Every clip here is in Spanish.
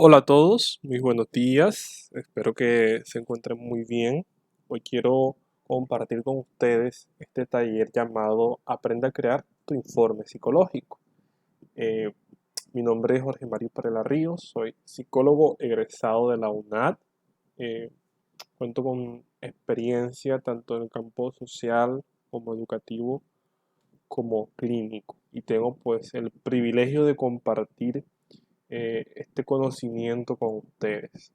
Hola a todos, muy buenos días, espero que se encuentren muy bien. Hoy quiero compartir con ustedes este taller llamado Aprende a crear tu informe psicológico. Eh, Mi nombre es Jorge Mario Parela Ríos, soy psicólogo egresado de la UNAD. Eh, Cuento con experiencia tanto en el campo social como educativo como clínico y tengo pues el privilegio de compartir este conocimiento con ustedes.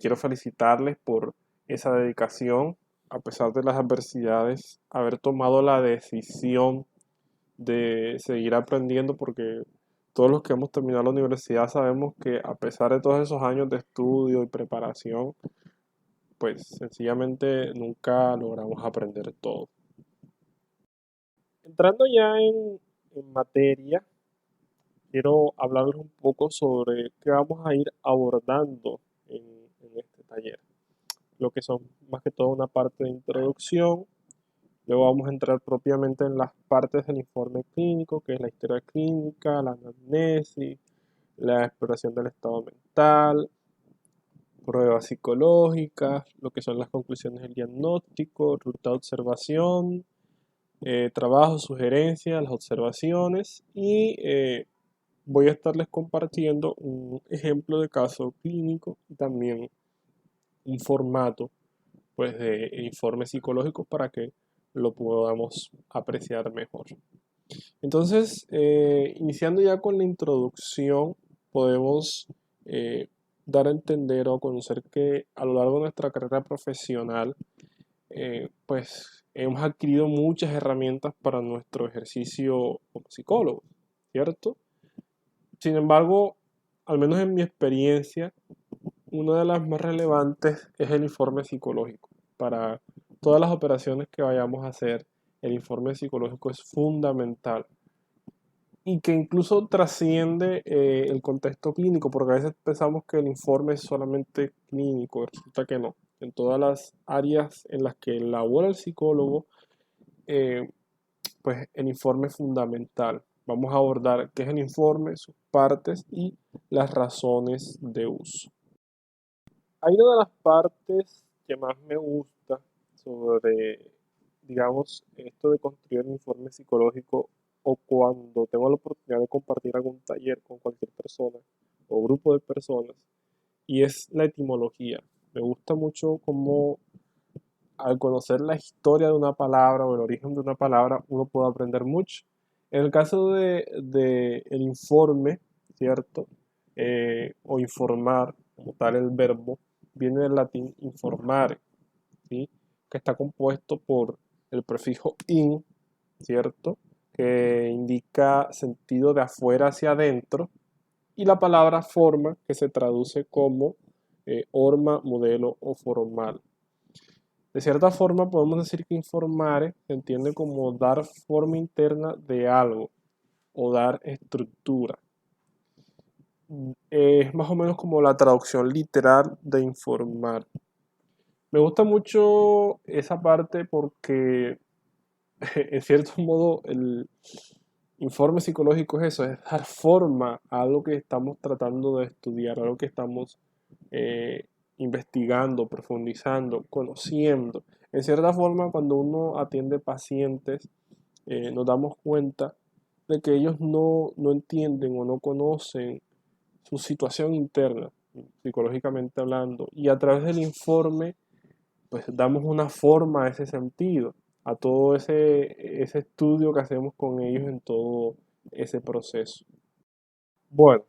Quiero felicitarles por esa dedicación, a pesar de las adversidades, haber tomado la decisión de seguir aprendiendo, porque todos los que hemos terminado la universidad sabemos que a pesar de todos esos años de estudio y preparación, pues sencillamente nunca logramos aprender todo. Entrando ya en materia, quiero hablarles un poco sobre qué vamos a ir abordando en este taller. Lo que son más que todo una parte de introducción. Luego vamos a entrar propiamente en las partes del informe clínico, que es la historia clínica, la anamnesis, la exploración del estado mental, pruebas psicológicas, lo que son las conclusiones del diagnóstico, ruta de observación, trabajo, sugerencias, las observaciones y voy a estarles compartiendo un ejemplo de caso clínico y también un formato pues de informes psicológicos para que lo podamos apreciar mejor. Entonces, iniciando ya con la introducción, podemos eh, dar a entender o conocer que a lo largo de nuestra carrera profesional, pues hemos adquirido muchas herramientas para nuestro ejercicio como psicólogo, ¿cierto? Sin embargo, al menos en mi experiencia, una de las más relevantes es el informe psicológico. Para todas las operaciones que vayamos a hacer, el informe psicológico es fundamental y que incluso trasciende el contexto clínico, porque a veces pensamos que el informe es solamente clínico, resulta que no. En todas las áreas en las que labora el psicólogo, eh, pues el informe es fundamental. Vamos a abordar qué es el informe, sus partes y las razones de uso. Hay una de las partes que más me gusta sobre, digamos, esto de construir un informe psicológico o cuando tengo la oportunidad de compartir algún taller con cualquier persona o grupo de personas, y es la etimología. Me gusta mucho cómo al conocer la historia de una palabra o el origen de una palabra, uno puede aprender mucho. En el caso de el informe, ¿cierto? O informar, como tal el verbo, viene del latín informare, ¿sí? Que está compuesto por el prefijo in, ¿cierto? Que indica sentido de afuera hacia adentro, y la palabra forma, que se traduce como horma, modelo o formal. De cierta forma, podemos decir que informare se entiende como dar forma interna de algo o dar estructura. Es más o menos como la traducción literal de informar. Me gusta mucho esa parte porque, en cierto modo, el informe psicológico es eso, es dar forma a algo que estamos tratando de estudiar, a algo que estamos eh, investigando, profundizando, conociendo. En cierta forma, cuando uno atiende pacientes, nos damos cuenta de que ellos no entienden o no conocen su situación interna, psicológicamente hablando, y a través del informe, pues damos una forma a ese sentido, a todo ese estudio que hacemos con ellos en todo ese proceso. Bueno,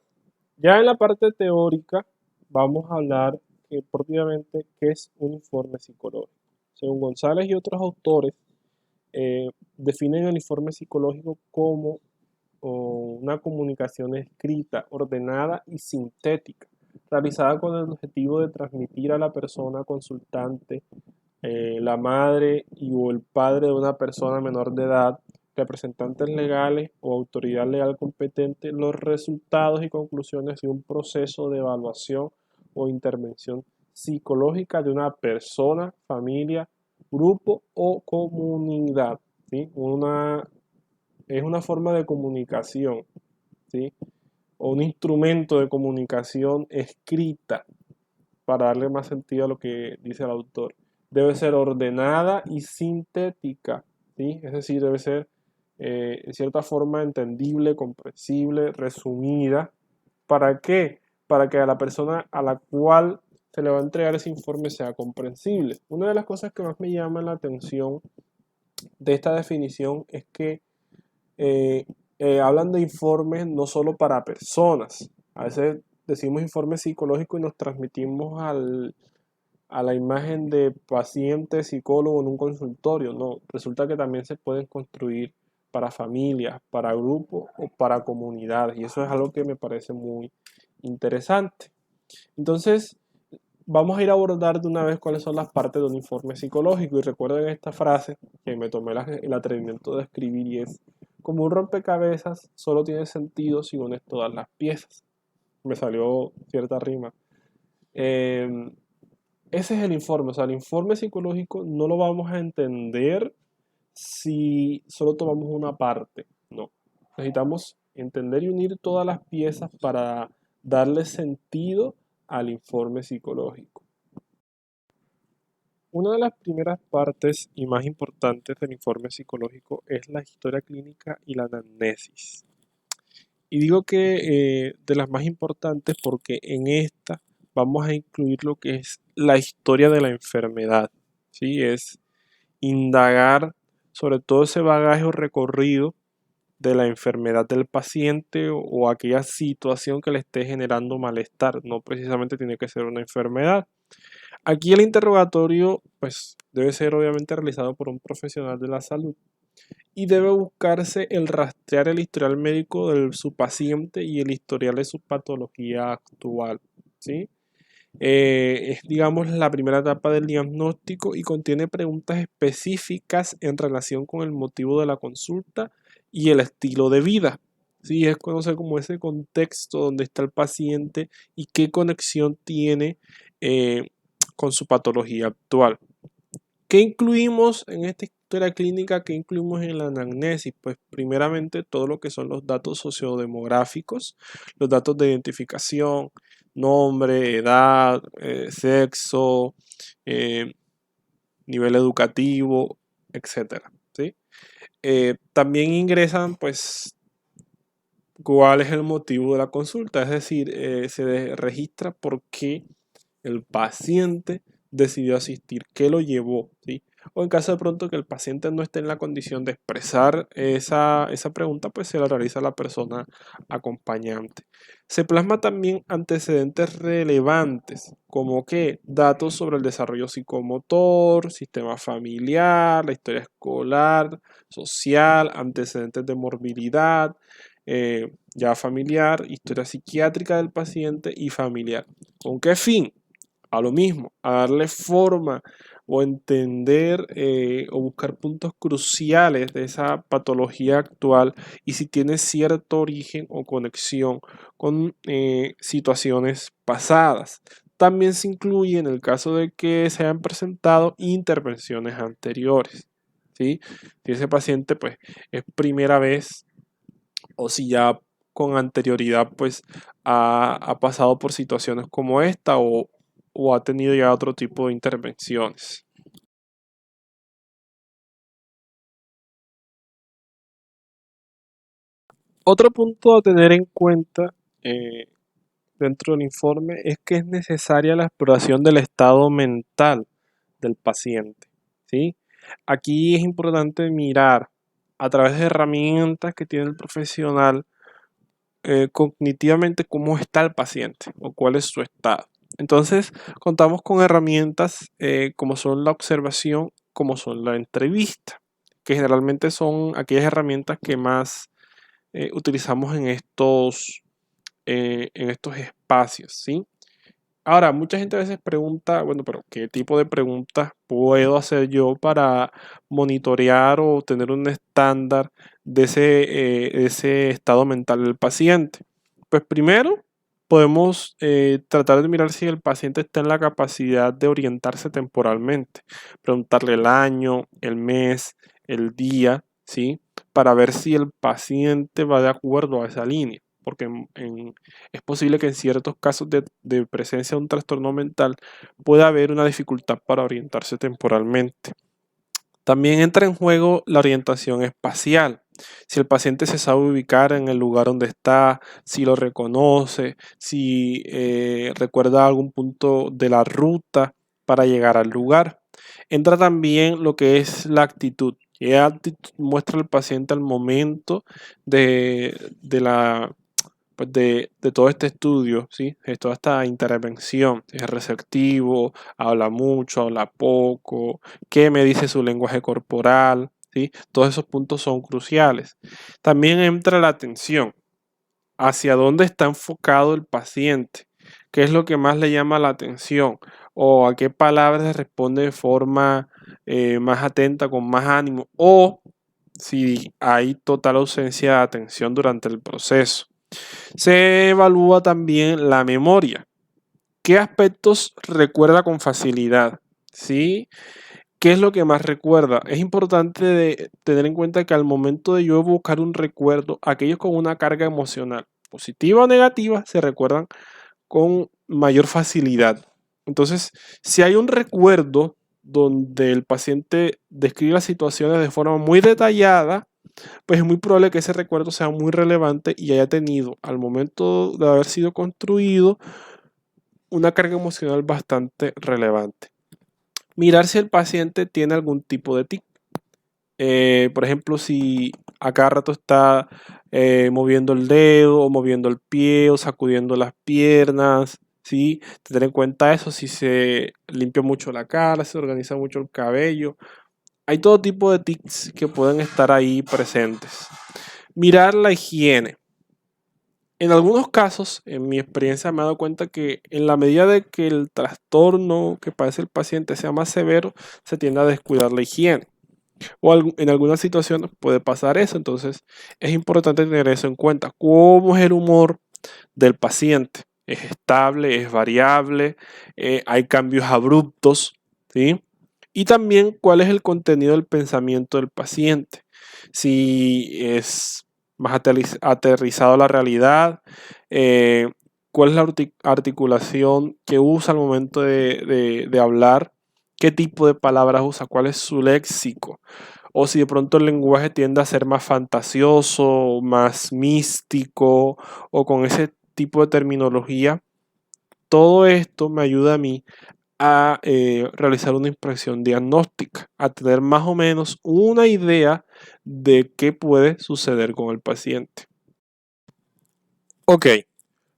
ya en la parte teórica vamos a hablar propiamente qué es un informe psicológico. Según González y otros autores, definen el informe psicológico como una comunicación escrita, ordenada y sintética, realizada con el objetivo de transmitir a la persona consultante, la madre o el padre de una persona menor de edad, representantes legales o autoridad legal competente, los resultados y conclusiones de un proceso de evaluación o intervención psicológica de una persona, familia, grupo o comunidad. ¿Sí? Es una forma de comunicación, ¿sí? o un instrumento de comunicación escrita, para darle más sentido a lo que dice el autor. Debe ser ordenada y sintética, ¿sí? Es decir, debe ser en cierta forma entendible, comprensible, resumida. ¿Para qué? Para que a la persona a la cual se le va a entregar ese informe sea comprensible. Una de las cosas que más me llama la atención de esta definición es que eh, hablan de informes no solo para personas. A veces decimos informe psicológico y nos transmitimos a la imagen de paciente, psicólogo en un consultorio. No, resulta que también se pueden construir para familias, para grupos o para comunidades. Y eso es algo que me parece muy interesante. Entonces, vamos a ir a abordar de una vez cuáles son las partes de un informe psicológico. Y recuerden esta frase que me tomé el atrevimiento de escribir y es: como un rompecabezas, solo tiene sentido si unes todas las piezas. Me salió cierta rima. Eh, Ese es el informe. O sea, el informe psicológico no lo vamos a entender si solo tomamos una parte. No. Necesitamos entender y unir todas las piezas para darle sentido al informe psicológico. Una de las primeras partes y más importantes del informe psicológico es la historia clínica y la anamnesis. Y digo que de las más importantes porque en esta vamos a incluir lo que es la historia de la enfermedad, ¿sí? Es indagar sobre todo ese bagaje o recorrido de la enfermedad del paciente o aquella situación que le esté generando malestar. No precisamente tiene que ser una enfermedad. Aquí el interrogatorio pues debe ser obviamente realizado por un profesional de la salud y debe buscarse el rastrear el historial médico de su paciente y el historial de su patología actual, ¿sí? Es, digamos, la primera etapa del diagnóstico y contiene preguntas específicas en relación con el motivo de la consulta y el estilo de vida. Sí, es conocer como ese contexto donde está el paciente y qué conexión tiene con su patología actual. ¿Qué incluimos en esta historia clínica? ¿Qué incluimos en la anamnesis? Pues primeramente todo lo que son los datos sociodemográficos, los datos de identificación, nombre, edad, sexo, eh, nivel educativo, etcétera, ¿sí? También ingresan pues cuál es el motivo de la consulta, es decir, registra por qué el paciente decidió asistir, qué lo llevó, ¿sí? O en caso de pronto que el paciente no esté en la condición de expresar esa pregunta, pues se la realiza a la persona acompañante. Se plasma también antecedentes relevantes, como que datos sobre el desarrollo psicomotor, sistema familiar, la historia escolar, social, antecedentes de morbilidad, ya familiar, historia psiquiátrica del paciente y familiar. ¿Con qué fin? A lo mismo, a darle forma o entender o buscar puntos cruciales de esa patología actual y si tiene cierto origen o conexión con situaciones pasadas. También se incluye en el caso de que se hayan presentado intervenciones anteriores, ¿sí? Si ese paciente pues es primera vez o si ya con anterioridad pues ha pasado por situaciones como esta o ha tenido ya otro tipo de intervenciones. Otro punto a tener en cuenta eh, dentro del informe es que es necesaria la exploración del estado mental del paciente, ¿sí? Aquí es importante mirar a través de herramientas que tiene el profesional cognitivamente cómo está el paciente o cuál es su estado. Entonces, contamos con herramientas como son la observación, como son la entrevista, que generalmente son aquellas herramientas que más utilizamos en estos espacios, ¿sí? Ahora, mucha gente a veces pregunta, bueno, pero ¿qué tipo de preguntas puedo hacer yo para monitorear o tener un estándar de ese estado mental del paciente? Pues primero, podemos tratar de mirar si el paciente está en la capacidad de orientarse temporalmente, preguntarle el año, el mes, el día, ¿sí? Para ver si el paciente va de acuerdo a esa línea. porque es posible que en ciertos casos de presencia de un trastorno mental pueda haber una dificultad para orientarse temporalmente. También entra en juego la orientación espacial. Si el paciente se sabe ubicar en el lugar donde está, si lo reconoce, si recuerda algún punto de la ruta para llegar al lugar. Entra también lo que es la actitud. ¿Qué actitud muestra el paciente al momento de todo este estudio, ¿sí? De toda esta intervención? ¿Es receptivo? ¿Habla mucho? ¿Habla poco? ¿Qué me dice su lenguaje corporal? ¿Sí? Todos esos puntos son cruciales. También entra la atención. ¿Hacia dónde está enfocado el paciente? ¿Qué es lo que más le llama la atención? ¿O a qué palabras responde de forma más atenta, con más ánimo? ¿O si hay total ausencia de atención durante el proceso? Se evalúa también la memoria. ¿Qué aspectos recuerda con facilidad? ¿Sí? ¿Qué es lo que más recuerda? Es importante tener en cuenta que al momento de yo buscar un recuerdo, aquellos con una carga emocional, positiva o negativa, se recuerdan con mayor facilidad. Entonces, si hay un recuerdo donde el paciente describe las situaciones de forma muy detallada, pues es muy probable que ese recuerdo sea muy relevante y haya tenido, al momento de haber sido construido, una carga emocional bastante relevante. Mirar si el paciente tiene algún tipo de tic. Por ejemplo, si a cada rato está moviendo el dedo o moviendo el pie o sacudiendo las piernas, ¿sí? Tener en cuenta eso, si se limpia mucho la cara, se organiza mucho el cabello. Hay todo tipo de tics que pueden estar ahí presentes. Mirar la higiene. En algunos casos, en mi experiencia me he dado cuenta que en la medida de que el trastorno que padece el paciente sea más severo, se tiende a descuidar la higiene. O en algunas situaciones puede pasar eso, entonces es importante tener eso en cuenta. ¿Cómo es el humor del paciente? ¿Es estable? ¿Es variable? ¿Hay cambios abruptos? ¿Sí? Y también cuál es el contenido del pensamiento del paciente. Si es más aterrizado a la realidad, cuál es la articulación que usa al momento de hablar, qué tipo de palabras usa, cuál es su léxico, o si de pronto el lenguaje tiende a ser más fantasioso, más místico, o con ese tipo de terminología. Todo esto me ayuda a mí a realizar una impresión diagnóstica, a tener más o menos una idea de qué puede suceder con el paciente. Ok,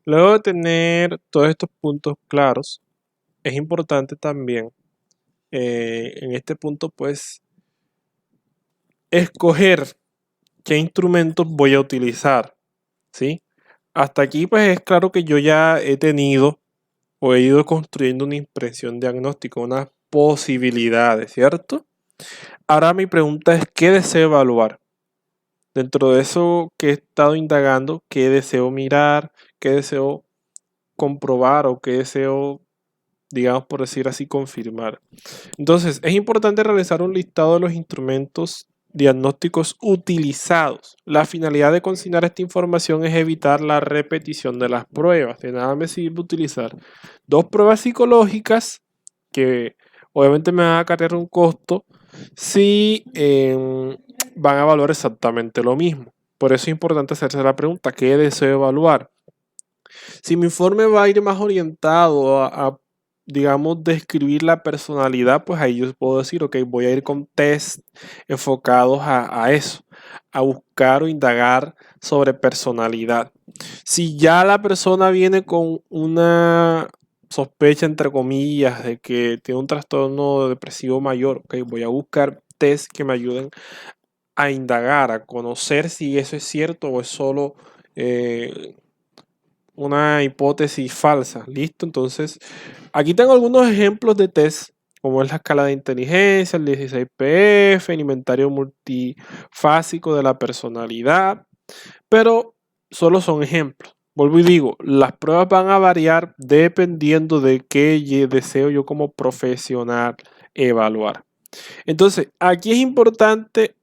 luego de tener todos estos puntos claros, es importante también en este punto pues escoger qué instrumentos voy a utilizar, ¿sí? Hasta aquí pues es claro que yo ya he tenido o he ido construyendo una impresión diagnóstica, unas posibilidades, ¿cierto? Ahora mi pregunta es, ¿qué deseo evaluar? Dentro de eso que he estado indagando, ¿qué deseo mirar? ¿Qué deseo comprobar o qué deseo, digamos por decir así, confirmar? Entonces, es importante realizar un listado de los instrumentos diagnósticos utilizados. La finalidad de consignar esta información es evitar la repetición de las pruebas. De nada me sirve utilizar dos pruebas psicológicas que obviamente me van a acarrear un costo si van a evaluar exactamente lo mismo. Por eso es importante hacerse la pregunta, ¿qué deseo evaluar? Si mi informe va a ir más orientado digamos, describir la personalidad, pues ahí yo puedo decir, ok, voy a ir con test enfocados a eso, a buscar o indagar sobre personalidad. Si ya la persona viene con una sospecha, entre comillas, de que tiene un trastorno depresivo mayor, ok, voy a buscar test que me ayuden a indagar, a conocer si eso es cierto o es solo una hipótesis falsa. ¿Listo? Entonces, aquí tengo algunos ejemplos de test, como es la escala de inteligencia, el 16PF, el inventario multifásico de la personalidad, pero solo son ejemplos. Vuelvo y digo, las pruebas van a variar dependiendo de qué deseo yo como profesional evaluar. Entonces, aquí es importante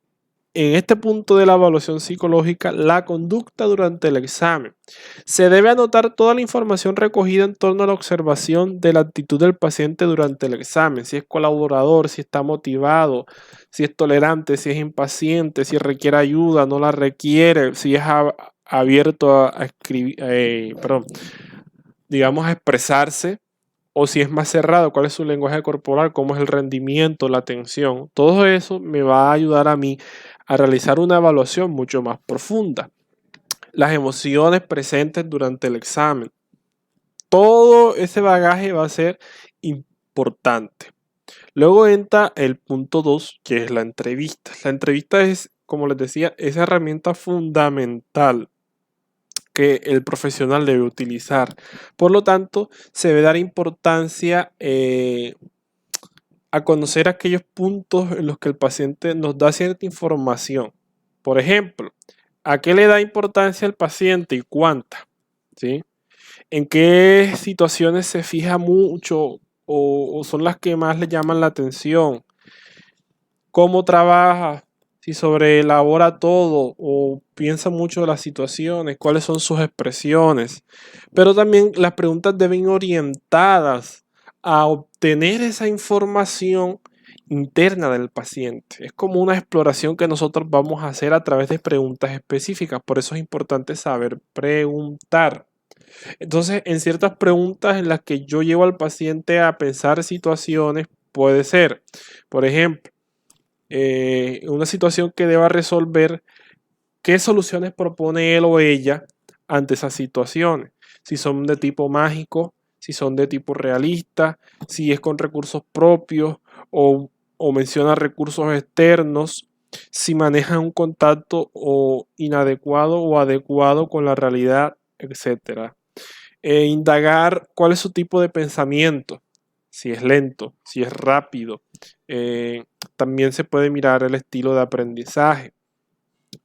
en este punto de la evaluación psicológica, la conducta durante el examen. Se debe anotar toda la información recogida en torno a la observación de la actitud del paciente durante el examen, si es colaborador, si está motivado, si es tolerante, si es impaciente, si requiere ayuda, no la requiere, si es abierto a escribir, digamos, a expresarse, o si es más cerrado, cuál es su lenguaje corporal, cómo es el rendimiento, la atención. Todo eso me va a ayudar a mí a realizar una evaluación mucho más profunda. Las emociones presentes durante el examen. Todo ese bagaje va a ser importante. Luego entra el punto 2, que es la entrevista. La entrevista es, como les decía, esa herramienta fundamental que el profesional debe utilizar. Por lo tanto, se debe dar importancia a conocer aquellos puntos en los que el paciente nos da cierta información. Por ejemplo, ¿a qué le da importancia el paciente y cuánta? ¿Sí? ¿En qué situaciones se fija mucho o son las que más le llaman la atención? ¿Cómo trabaja? Si sobreelabora todo o piensa mucho de las situaciones, cuáles son sus expresiones. Pero también las preguntas deben ir orientadas a obtener esa información interna del paciente. Es como una exploración que nosotros vamos a hacer a través de preguntas específicas. Por eso es importante saber preguntar. Entonces, en ciertas preguntas en las que yo llevo al paciente a pensar situaciones, puede ser, por ejemplo, una situación que deba resolver, ¿qué soluciones propone él o ella ante esas situaciones? Si son de tipo mágico, si son de tipo realista, si es con recursos propios o menciona recursos externos, si maneja un contacto o inadecuado o adecuado con la realidad, etcétera. Indagar cuál es su tipo de pensamiento, si es lento, si es rápido. También se puede mirar el estilo de aprendizaje.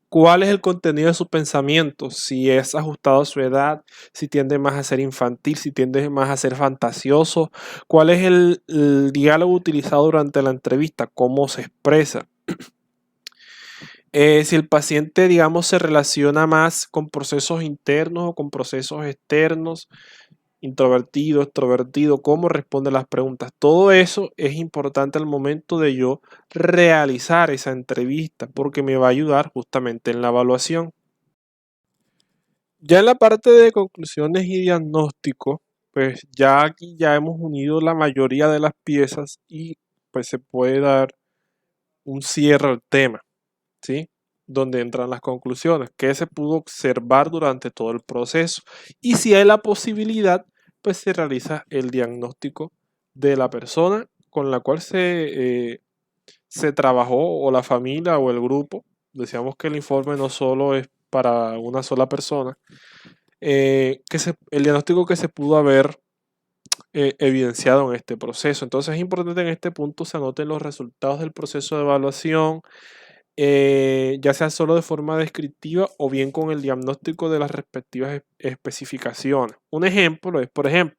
¿Cuál es el contenido de su pensamiento? Si es ajustado a su edad, si tiende más a ser infantil, si tiende más a ser fantasioso. ¿Cuál es el diálogo utilizado durante la entrevista? ¿Cómo se expresa? Si el paciente, digamos, se relaciona más con procesos internos o con procesos externos, introvertido, extrovertido, cómo responde las preguntas. Todo eso es importante al momento de yo realizar esa entrevista porque me va a ayudar justamente en la evaluación. Ya en la parte de conclusiones y diagnóstico, pues ya aquí ya hemos unido la mayoría de las piezas y pues se puede dar un cierre al tema, ¿sí? Donde entran las conclusiones, qué se pudo observar durante todo el proceso y si hay la posibilidad, pues se realiza el diagnóstico de la persona con la cual se trabajó o la familia o el grupo. Decíamos que el informe no solo es para una sola persona, el diagnóstico que se pudo haber evidenciado en este proceso. Entonces es importante en este punto se anoten los resultados del proceso de evaluación, ya sea solo de forma descriptiva o bien con el diagnóstico de las respectivas especificaciones. Un ejemplo es, por ejemplo,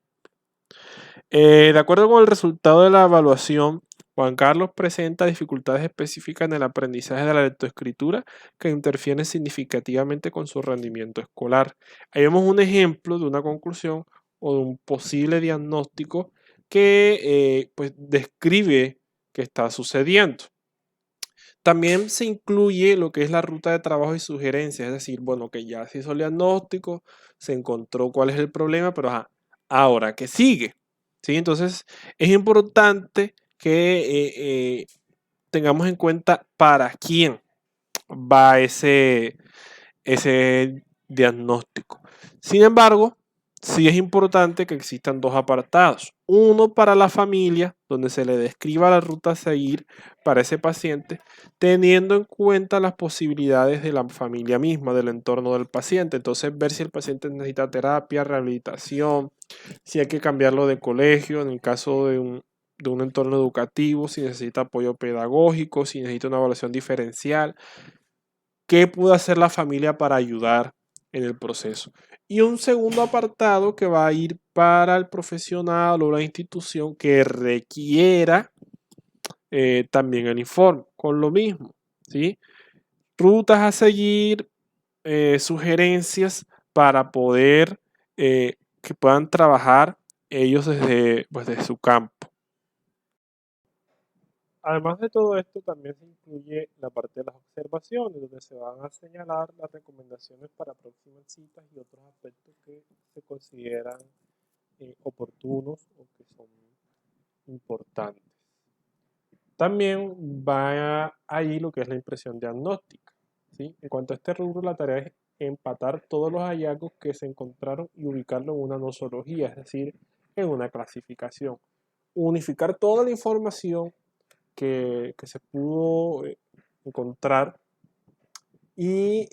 de acuerdo con el resultado de la evaluación, Juan Carlos presenta dificultades específicas en el aprendizaje de la lectoescritura que interfieren significativamente con su rendimiento escolar. Ahí vemos un ejemplo de una conclusión o de un posible diagnóstico que pues describe qué está sucediendo. También se incluye lo que es la ruta de trabajo y sugerencias, es decir, bueno, que ya se hizo el diagnóstico, se encontró cuál es el problema, pero ahora, ¿qué sigue? ¿Sí? Entonces, es importante que tengamos en cuenta para quién va ese diagnóstico. Sin embargo, sí es importante que existan dos apartados. Uno para la familia, donde se le describa la ruta a seguir para ese paciente, teniendo en cuenta las posibilidades de la familia misma, del entorno del paciente. Entonces, ver si el paciente necesita terapia, rehabilitación, si hay que cambiarlo de colegio, en el caso de un entorno educativo, si necesita apoyo pedagógico, si necesita una evaluación diferencial. ¿Qué puede hacer la familia para ayudar en el proceso? Y un segundo apartado que va a ir para el profesional o la institución que requiera también el informe, con lo mismo, ¿sí? rutas a seguir, sugerencias para poder que puedan trabajar ellos desde, pues, desde su campo. Además de todo esto, también se incluye la parte de las observaciones, donde se van a señalar las recomendaciones para próximas citas y otros aspectos que se consideran oportunos o que son importantes. También va ahí lo que es la impresión diagnóstica, ¿sí? En cuanto a este rubro, la tarea es empatar todos los hallazgos que se encontraron y ubicarlo en una nosología, es decir, en una clasificación. Unificar toda la información que se pudo encontrar y,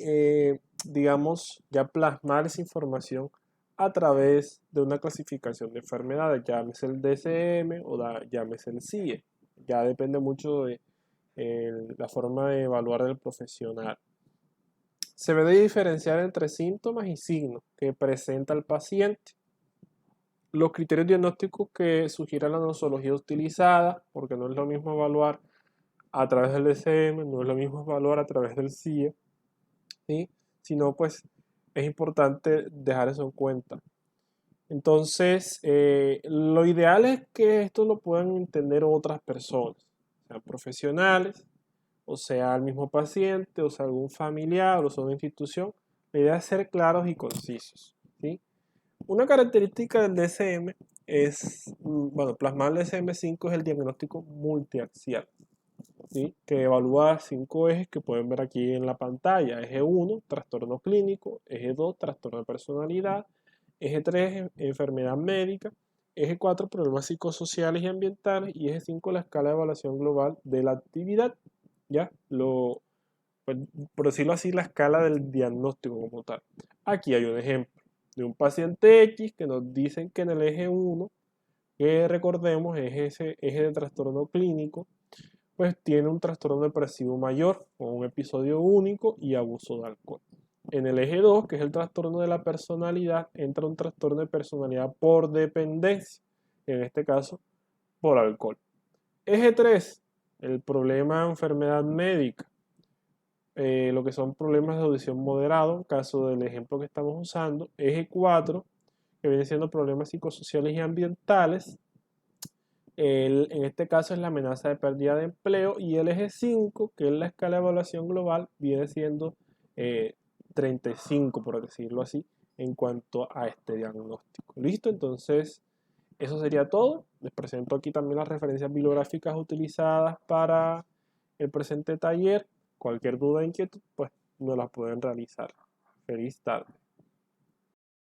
digamos, ya plasmar esa información a través de una clasificación de enfermedades, llámese el DSM o llámese el CIE. Ya depende mucho de la forma de evaluar del profesional. Se debe diferenciar entre síntomas y signos que presenta el paciente. Los criterios diagnósticos que sugiere la nosología utilizada, porque no es lo mismo evaluar a través del DSM, no es lo mismo evaluar a través del CIE, ¿sí? Sino pues es importante dejar eso en cuenta. Entonces, lo ideal es que esto lo puedan entender otras personas, sean profesionales, o sea el mismo paciente, o sea algún familiar, o sea una institución. La idea es ser claros y concisos, ¿sí? Una característica del DSM es, bueno, plasmar el DSM-5 es el diagnóstico multiaxial, ¿sí? Que evalúa 5 ejes que pueden ver aquí en la pantalla. Eje 1, trastorno clínico. Eje 2, trastorno de personalidad. Eje 3, enfermedad médica. Eje 4, problemas psicosociales y ambientales. Y eje 5, la escala de evaluación global de la actividad. ¿Ya? Pues, por decirlo así, la escala del diagnóstico como tal. Aquí hay un ejemplo de un paciente X que nos dicen que en el eje 1, que recordemos es ese eje de trastorno clínico, pues tiene un trastorno depresivo mayor, con un episodio único y abuso de alcohol. En el eje 2, que es el trastorno de la personalidad, entra un trastorno de personalidad por dependencia, en este caso por alcohol. Eje 3, el problema de enfermedad médica, lo que son problemas de audición moderado, caso del ejemplo que estamos usando. Eje 4, que viene siendo problemas psicosociales y ambientales. En este caso es la amenaza de pérdida de empleo, y el eje 5, que es la escala de evaluación global, viene siendo 35, por decirlo así, en cuanto a este diagnóstico. ¿Listo? Entonces, eso sería todo. Les presento aquí también las referencias bibliográficas utilizadas para el presente taller. Cualquier duda o inquietud, pues nos las pueden realizar. Feliz tarde.